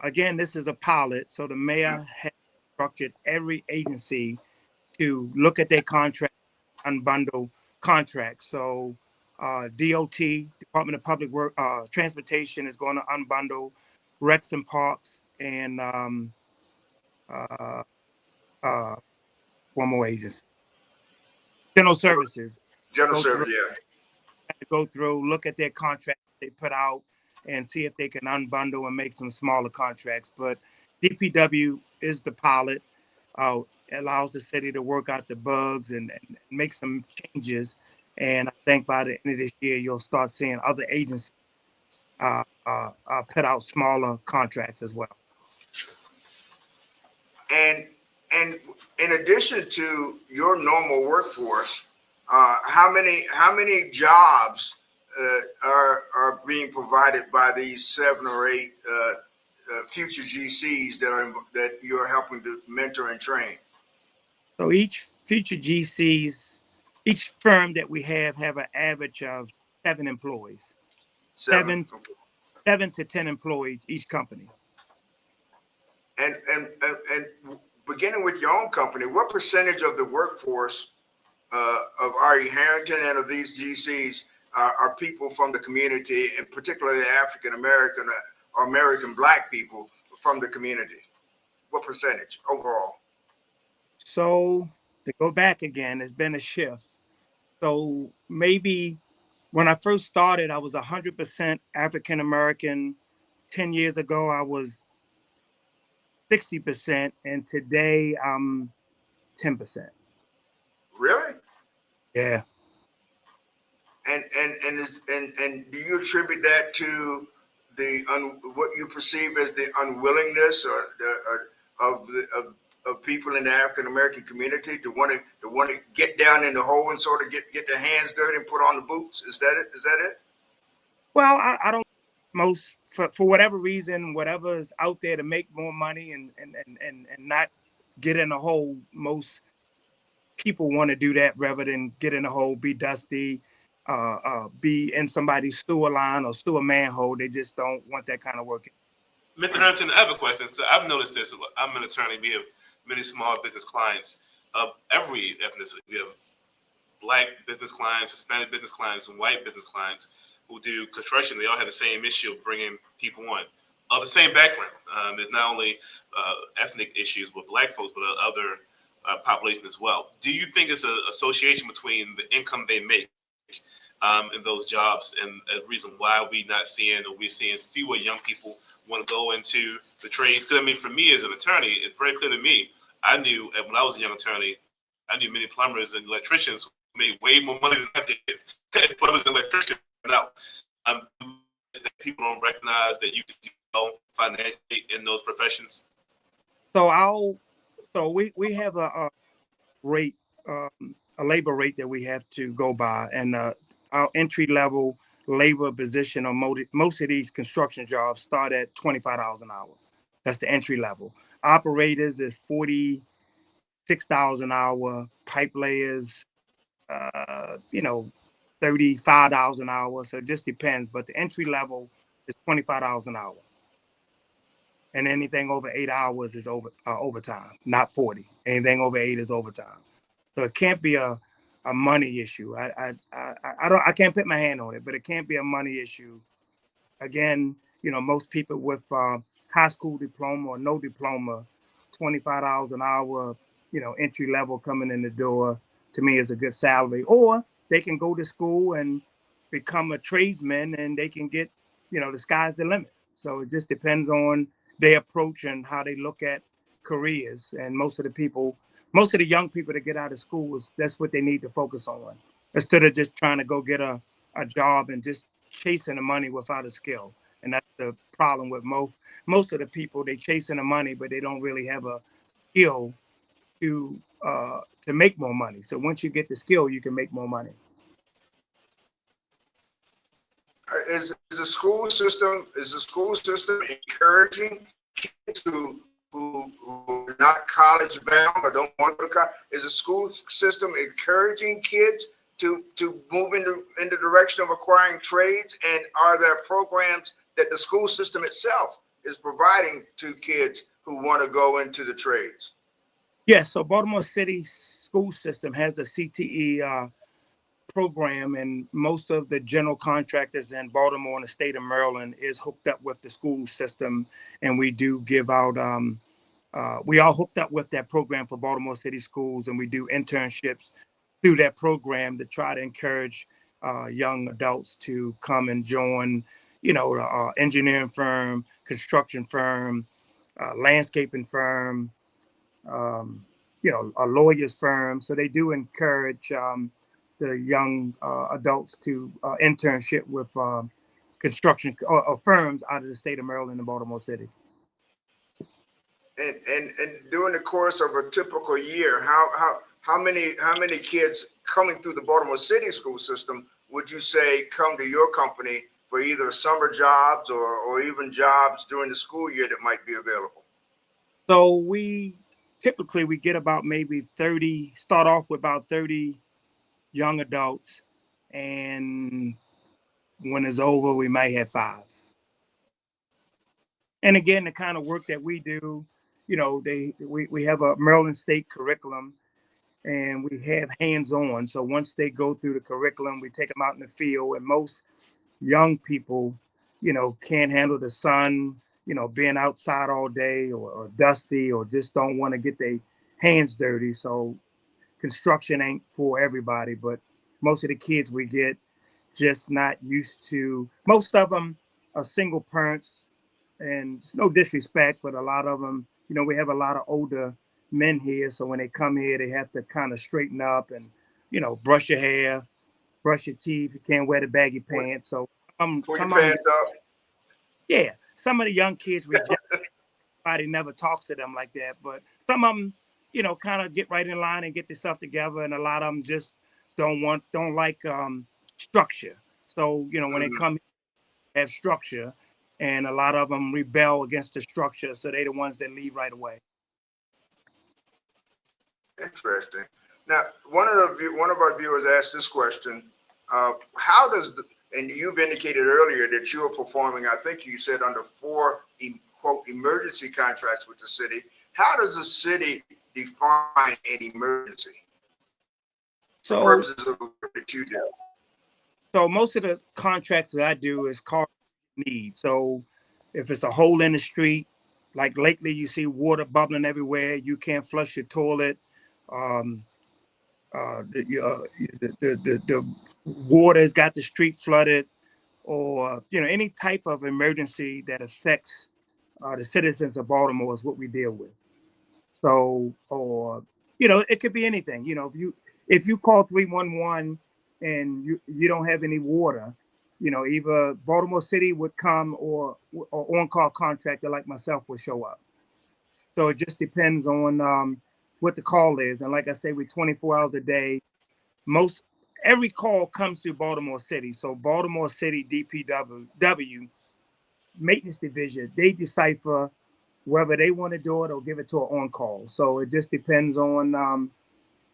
again, this is a pilot. So the mayor has structured every agency to look at their contract, unbundle contracts. So DOT, Department of Public Work, Transportation is going to unbundle Rex and Parks and uh, uh, one more agency, General Services. General Go through, service, yeah. look at their contracts they put out, and see if they can unbundle and make some smaller contracts. But DPW is the pilot. Allows the city to work out the bugs and make some changes. And I think by the end of this year, you'll start seeing other agencies put out smaller contracts as well. And in addition to your normal workforce, how many jobs are being provided by these 7 or 8 future GCs that you're helping to mentor and train? So each future GCs, each firm that we have an average of 7 employees, 7. seven, Okay. 7 to 10 employees each company. And beginning with your own company, what percentage of the workforce of RE Harrington and of these GCs are people from the community, and particularly African American or American Black people from the community? What percentage overall? So to go back again, there's been a shift. So maybe when I first started, I was 100% African American. 10 years ago, I was 60%, and today I'm 10%. Really? Yeah. And do you attribute that to what you perceive as the unwillingness of people in the African American community to want to get down in the hole and sort of get their hands dirty and put on the boots? Is that it? Is that it? Well, I don't most for whatever reason, whatever is out there to make more money and not get in a hole. Most people want to do that rather than get in a hole, be dusty, be in somebody's sewer line or sewer manhole. They just don't want that kind of work. Mr. Harrington, I have a question. So I've noticed this. I'm an attorney. We have many small business clients of every ethnicity. We have Black business clients, Hispanic business clients, and white business clients who do construction. They all have the same issue of bringing people on of the same background. There's not only ethnic issues with Black folks, but other population as well. Do you think it's an association between the income they make in those jobs, and a reason why we're seeing fewer young people want to go into the trades. Because I mean, for me as an attorney, it's very clear to me. I knew when I was a young attorney, I knew many plumbers and electricians who made way more money than I did. Plumbers and electricians now. That people don't recognize that you can do well financially in those professions. So we have rate, a labor rate that we have to go by, and our entry level labor position on most of these construction jobs start at $25 an hour. That's the entry level. Operators is 46,000 an hour. Pipe layers, you know, 35 an hour. So it just depends. But the entry level is $25 an hour, and anything over 8 hours is overtime, not 40. Anything over 8 is overtime. So it can't be a money issue. I can't put my hand on it, but it can't be a money issue. Again, most people with high school diploma or no diploma, $25 an hour, entry level coming in the door, to me is a good salary. Or they can go to school and become a tradesman, and they can get, the sky's the limit. So it just depends on their approach and how they look at careers. And most of the young people that get out of school, that's what they need to focus on, instead of just trying to go get a job and just chasing the money without a skill. And that's the problem with most of the people. They chasing the money, but they don't really have a skill to make more money. So once you get the skill, you can make more money. Is the school system encouraging kids who are not college bound or don't want to go to college? Is the school system encouraging kids to move in the direction of acquiring trades? And are there programs that the school system itself is providing to kids who want to go into the trades? Yes. So Baltimore City school system has a CTE program, and most of the general contractors in Baltimore and the state of Maryland is hooked up with the school system, and we do give out. We are hooked up with that program for Baltimore City schools, and we do internships through that program to try to encourage young adults to come and join, engineering firm, construction firm, landscaping firm, a lawyer's firm. So they do encourage the young adults to internship with construction or firms out of the state of Maryland and Baltimore City. And during the course of a typical year, how many kids coming through the Baltimore City school system would you say come to your company for either summer jobs or even jobs during the school year that might be available? So we get about maybe 30, start off with about 30 young adults, and when it's over, we might have 5. And again, the kind of work that we do, we have a Maryland State curriculum, and we have hands-on. So once they go through the curriculum, we take them out in the field. And most young people, can't handle the sun, being outside all day, or dusty, or just don't want to get their hands dirty. So construction ain't for everybody, but most of the kids we get just not used to. Most of them are single parents, and it's no disrespect, but a lot of them, we have a lot of older men here. So when they come here, they have to kind of straighten up and, brush your hair, brush your teeth. You can't wear the baggy pants. So Pull your pants up. Yeah, some of the young kids reject. Everybody never talks to them like that, but some of them, kind of get right in line and get their stuff together, and a lot of them just don't like structure. So when they come here, have structure, and a lot of them rebel against the structure, so they're the ones that leave right away. Interesting. Now, one of our viewers asked this question: how does and you've indicated earlier that you are performing, I think you said, under 4 quote emergency contracts with the city. How does the city define an emergency? So, for purposes of the work that you do. So most of the contracts that I do is car needs. So if it's a hole in the street, like lately you see water bubbling everywhere, you can't flush your toilet. The water's got the street flooded, or any type of emergency that affects the citizens of Baltimore is what we deal with. So, or it could be anything. If you call 311 and you don't have any water, either Baltimore City would come, or on-call contractor like myself would show up. So it just depends on what the call is. And like I say, we're 24 hours a day. Every call comes through Baltimore City. So Baltimore City DPW maintenance division, they decipher whether they want to do it or give it to an on-call. So it just depends on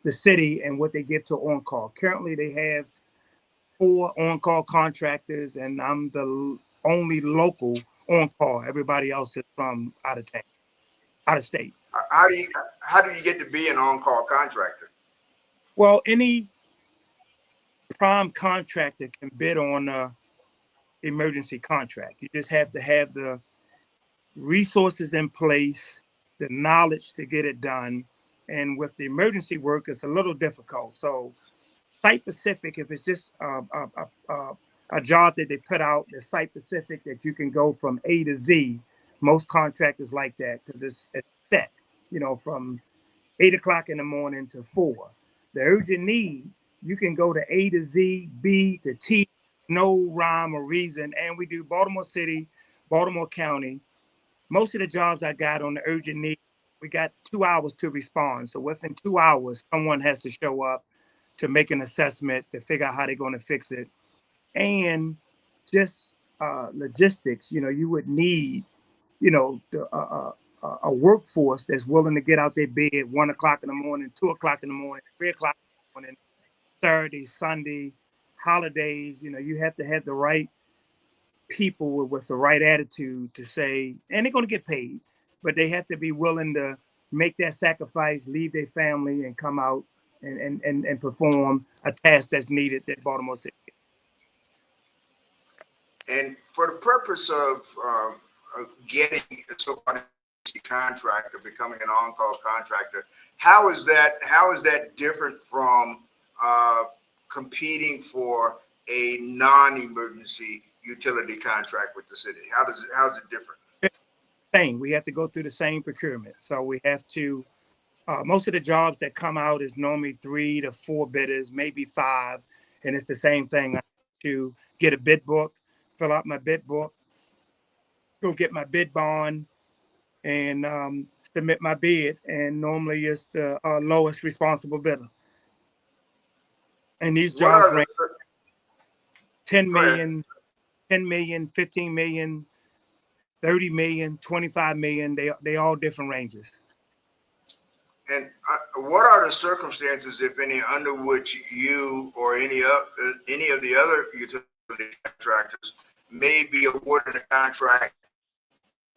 the city and what they give to on-call. Currently, they have 4 on-call contractors, and I'm the only local on-call. Everybody else is from out of town, out of state. How do you get to be an on-call contractor? Well, any prime contractor can bid on a emergency contract. You just have to have the resources in place, the knowledge to get it done. And with the emergency work, it's a little difficult. So site specific, if it's just a job that they put out, the site specific that you can go from A to Z. Most contractors like that because it's set, from 8 o'clock in the morning to 4. The urgent need, you can go to A to Z, B to T, no rhyme or reason. And we do Baltimore City, Baltimore County. Most of the jobs I got on the urgent need, we got 2 hours to respond. So within 2 hours, someone has to show up to make an assessment to figure out how they're going to fix it. And just logistics, you would need, a workforce that's willing to get out their bed 1 o'clock in the morning, 2 o'clock in the morning, 3 o'clock in the morning, Saturday, Sunday, holidays. You have to have the right people with the right attitude to say, and they're going to get paid, but they have to be willing to make that sacrifice, leave their family, and come out and perform a task that's needed at Baltimore City. And for the purpose of getting a so-called contractor, becoming an on-call contractor, how is that different from competing for a non-emergency utility contract with the city? How's it different? Same. We have to go through the same procurement. So we have to. Most of the jobs that come out is normally 3 to 4 bidders, maybe 5, and it's the same thing. I have to get a bid book, fill out my bid book, go get my bid bond, and submit my bid. And normally it's the lowest responsible bidder. And these jobs range 10 million, 10 million, 15 million, 30 million, 25 million. They all different ranges. And what are the circumstances, if any, under which you or any of the other utility contractors may be awarded a contract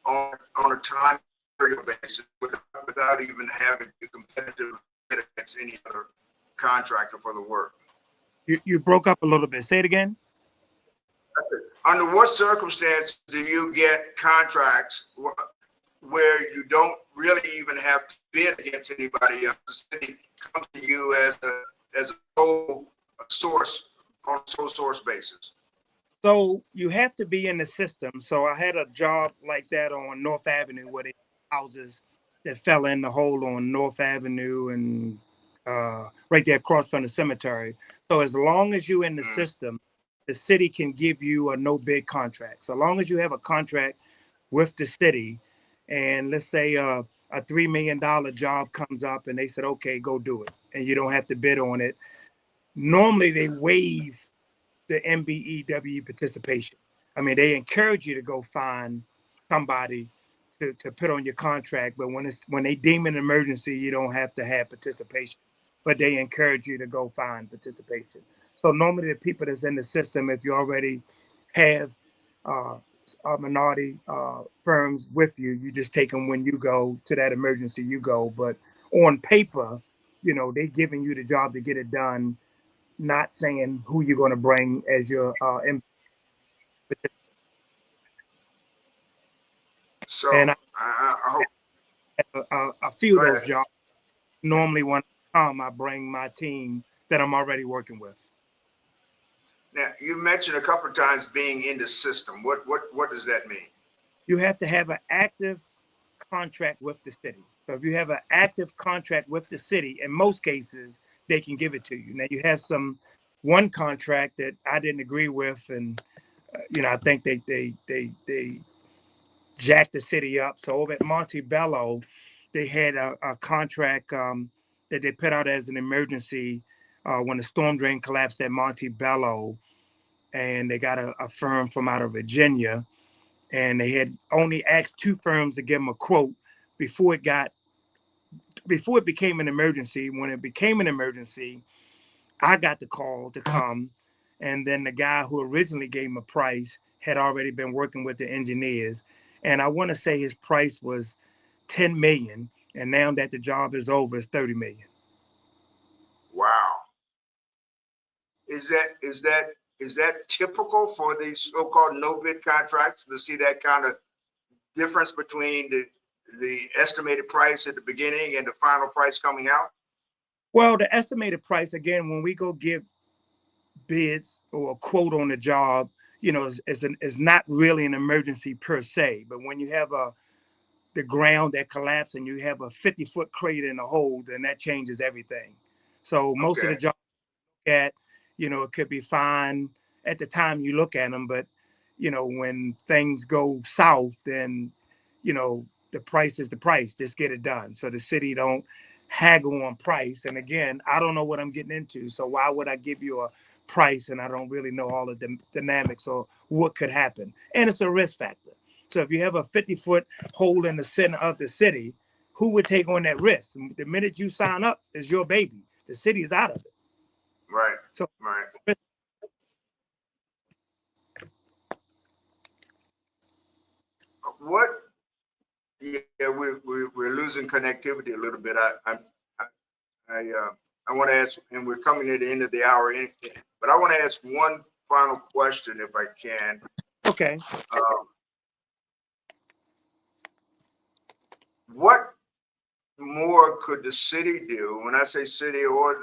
on a time period basis without even having to competitive bid against any other contractor for the work? You broke up a little bit. Say it again. Under what circumstance do you get contracts where you don't really even have to bid against anybody else? The city comes to you as a sole source on a sole source basis. So you have to be in the system. So I had a job like that on North Avenue where they houses that fell in the hole on North Avenue and right there across from the cemetery. So as long as you're in the system, the city can give you a no bid contract. So long as you have a contract with the city, and let's say a $3 million job comes up and they said, okay, go do it. And you don't have to bid on it. Normally they waive the MBEW participation. I mean, they encourage you to go find somebody to put on your contract, but when they deem an emergency, you don't have to have participation. But they encourage you to go find participation. So normally the people that's in the system, if you already have minority firms with you, you just take them when you go to that emergency, you go. But on paper, they're giving you the job to get it done, not saying who you're going to bring as your So and I hope a few of those jobs. Normally, when I time I bring my team that I'm already working with. Now, you mentioned a couple of times being in the system. What does that mean? You have to have an active contract with the city. So if you have an active contract with the city, in most cases, they can give it to you. Now you have one contract that I didn't agree with, and I think they jacked the city up. So over at Montebello, they had a contract that they put out as an emergency when the storm drain collapsed at Montebello, and they got a firm from out of Virginia, and they had only asked two firms to give them a quote before it became an emergency. When it became an emergency, I got the call to come, and then the guy who originally gave him a price had already been working with the engineers, and I want to say his price was 10 million, and now that the job is over, it's 30 million. Wow. Is that typical for these so-called no bid contracts to see that kind of difference between the estimated price at the beginning and the final price coming out? Well, the estimated price, again, when we go give bids or a quote on the job, is not really an emergency per se. But when you have the ground that collapsed and you have a 50-foot crater in a hole, then that changes everything. So most of the Okay. jobs at, it could be fine at the time you look at them, but when things go south, then the price is the price. Just get it done. So the city don't haggle on price. And again, I don't know what I'm getting into, so why would I give you a price and I don't really know all of the dynamics or what could happen? And it's a risk factor. So if you have a 50-foot hole in the center of the city, who would take on that risk? The minute you sign up, is your baby. The city is out of it. Right. So Right. What? Yeah, we're losing connectivity a little bit. I want to ask, and we're coming at the end of the hour, but I want to ask one final question if I can. Okay. What more could the city do? When I say city, or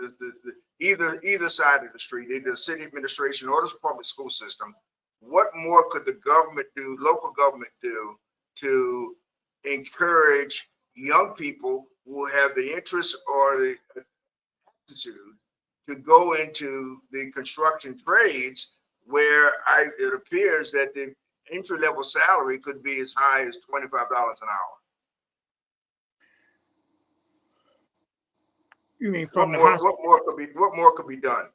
either side of the street, either the city administration or the public school system, what more could the government do, local government do, to encourage young people who have the interest or the aptitude to go into the construction trades, where it appears that the entry level salary could be as high as $25 an hour? You mean from the high school? What more could be done?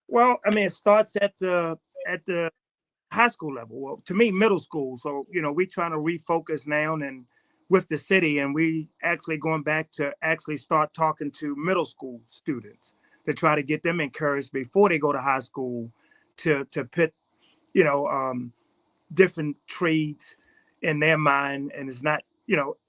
Well, I mean, it starts at the high school level. Well, to me, middle school. So we trying to refocus now and with the city, and we actually going back to actually start talking to middle school students to try to get them encouraged before they go to high school to put different trades in their mind. And it's not,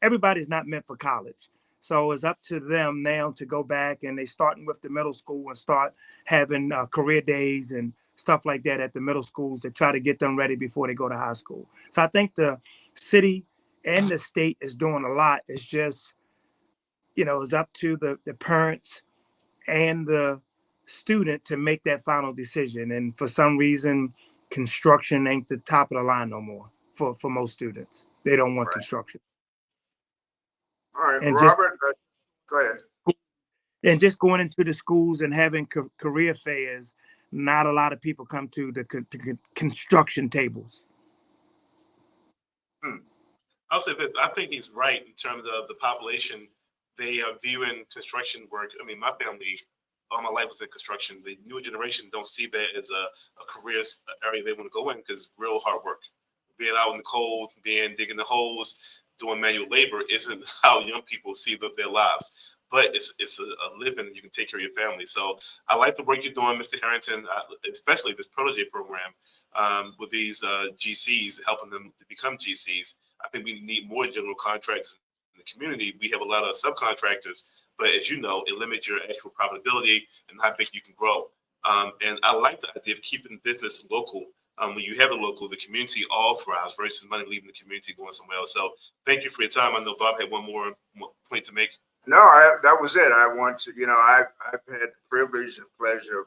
everybody's not meant for college. So it's up to them now to go back, and they starting with the middle school and start having career days and stuff like that at the middle schools to try to get them ready before they go to high school. So I think the city and the state is doing a lot. It's just, it's up to the parents and the student to make that final decision. And for some reason, construction ain't the top of the line no more for most students. They don't want Right. construction. All right, And Robert, go ahead. just going into the schools and having career fairs, not a lot of people come to the construction tables. I'll say this. I think he's right in terms of the population. They are viewing construction work. I mean, my family, all my life was in construction. The newer generation don't see that as a career area they want to go in, because real hard work. Being out in the cold, digging the holes, doing manual labor isn't how young people see their lives. But it's a living, and you can take care of your family. So I like the work you're doing, Mr. Harrington, especially this protege program with these GCs, helping them to become GCs. I think we need more general contractors in the community. We have a lot of subcontractors, but as you know, it limits your actual profitability and how big you can grow. And I like the idea of keeping business local. When you have a local, the community all thrives versus money leaving the community going somewhere else. So thank you for your time. I know Bob had one more point to make? No, that was it. I want to, I've had the privilege and pleasure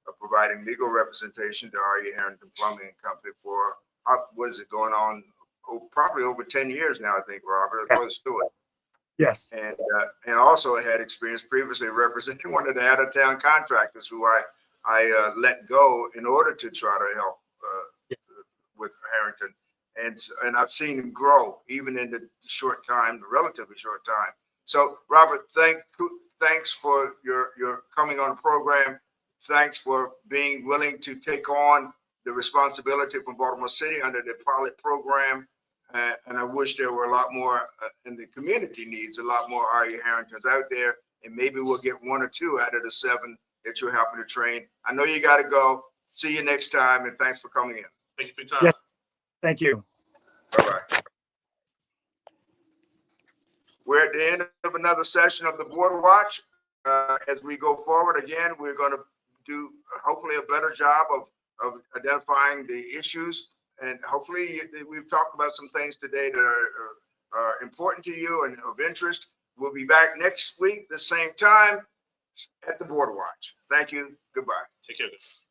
of providing legal representation to R.E. Harrington Plumbing Company for, what is it, going on, probably over 10 years now, I think, Robert, close to it. Yes. And also had experience previously representing one of the out-of-town contractors who I let go in order to try to help with Harrington. And I've seen him grow even in the relatively short time. So Robert, thanks for your coming on the program. Thanks for being willing to take on the responsibility from Baltimore City under the pilot program. And I wish there were a lot more, and the community needs a lot more R.E. Harringtons out there. And maybe we'll get 1 or 2 out of the 7 that you're helping to train. I know you got to go. See you next time. And thanks for coming in. Thank you for your time. Yes. Thank you. Bye-bye. We're at the end of another session of the Board Watch. As we go forward, again, we're going to do hopefully a better job of identifying the issues. And hopefully we've talked about some things today that are important to you and of interest. We'll be back next week, the same time at the Board Watch. Thank you. Goodbye. Take care, guys.